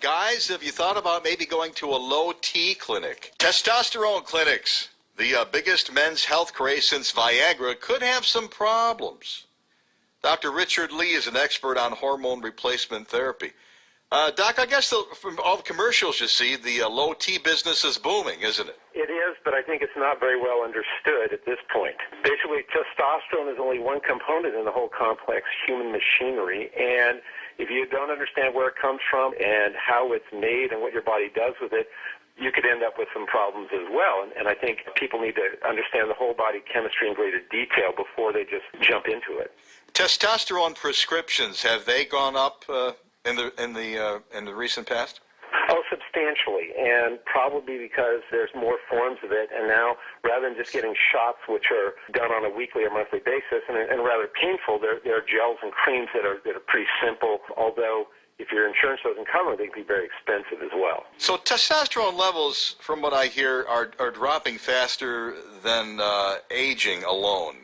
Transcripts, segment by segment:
Guys, have you thought about maybe going to a low T clinic? Testosterone clinics, the biggest men's health craze since Viagra, could have some problems. Dr. Richard Lee is an expert on hormone replacement therapy. Doc, I guess from all the commercials you see, the low T business is booming, isn't it? It is, but I think it's not very well understood at this point. Basically, testosterone is only one component in the whole complex human machinery, and if you don't understand where it comes from and how it's made and what your body does with it, you could end up with some problems as well. And I think people need to understand the whole body chemistry in greater detail before they just jump into it. Testosterone prescriptions, have they gone up in the recent past? Oh, substantially, and probably because there's more forms of it, and now rather than just getting shots, which are done on a weekly or monthly basis, and rather painful, there are gels and creams that are pretty simple, although if your insurance doesn't cover, they can be very expensive as well. So testosterone levels, from what I hear, are dropping faster than aging alone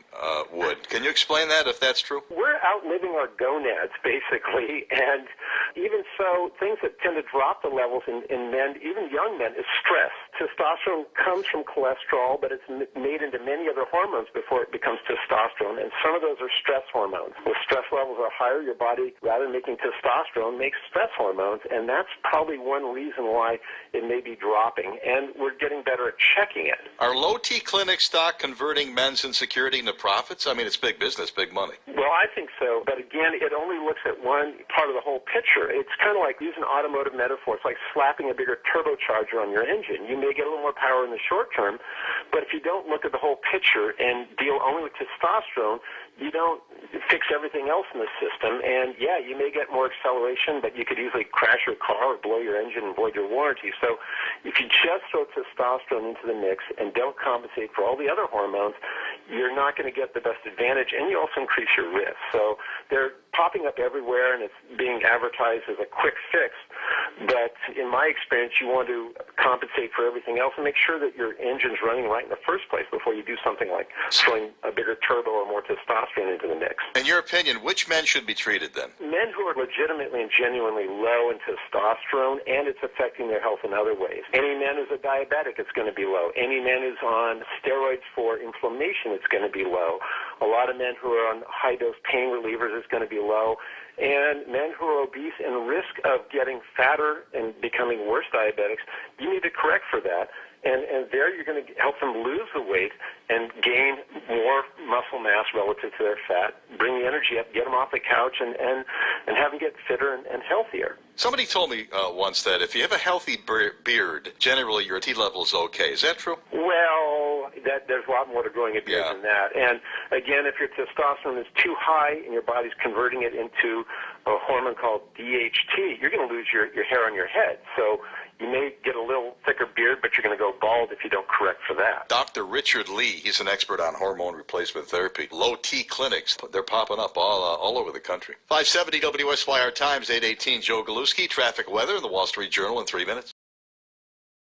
would. Can you explain that, if that's true? We're outliving our gonads, basically, and even so, things that tend to drop the levels in men, even young men, is stress. Testosterone comes from cholesterol, but it's made into many other hormones before it becomes testosterone, and some of those are stress hormones. When stress levels are higher, your body, rather than making testosterone, makes stress hormones, and that's probably one reason why it may be dropping, and we're getting better at checking it. Are low-T clinics, Doc, converting men's insecurity into profits? I mean, it's big business, big money. Well, I think so, but again, it only looks at one part of the whole picture. It's kind of like using automotive metaphor. It's like slapping a bigger turbocharger on your engine. You may get a little more power in the short term, but if you don't look at the whole picture and deal only with testosterone, you don't fix everything else in the system. And yeah, you may get more acceleration, but you could easily crash your car or blow your engine and void your warranty. So if you just throw testosterone into the mix and don't compensate for all the other hormones, you're not going to get the best advantage, and you also increase your risk. So they're popping up everywhere, and it's being advertised as a quick fix. But in my experience, you want to compensate for everything else and make sure that your engine's running right in the first place before you do something like throwing a bigger turbo or more testosterone into the mix. In your opinion, which men should be treated then? Men who are legitimately and genuinely low in testosterone, and it's affecting their health in other ways. Any man who's a diabetic, it's going to be low. Any man who's on steroids for inflammation, it's going to be low. A lot of men who are on high-dose pain relievers is going to be low. And men who are obese and risk of getting fatter and becoming worse diabetics, you need to correct for that. And there you're going to help them lose the weight and gain more muscle mass relative to their fat, bring the energy up, get them off the couch, and have them get fitter and healthier. Somebody told me once that if you have a healthy beard, generally your T level is okay. Is that true? Well, there's a lot more to growing a beard than that. And again, if your testosterone is too high and your body's converting it into a hormone called DHT, you're going to lose your hair on your head. So you may get a little thicker beard, but you're going to go bald if you don't correct for that. Dr. Richard Lee, he's an expert on hormone replacement therapy. Low T clinics, they're popping up all over the country. 570 WSYR Times, 818, Joe Galuski, traffic weather in the Wall Street Journal in 3 minutes.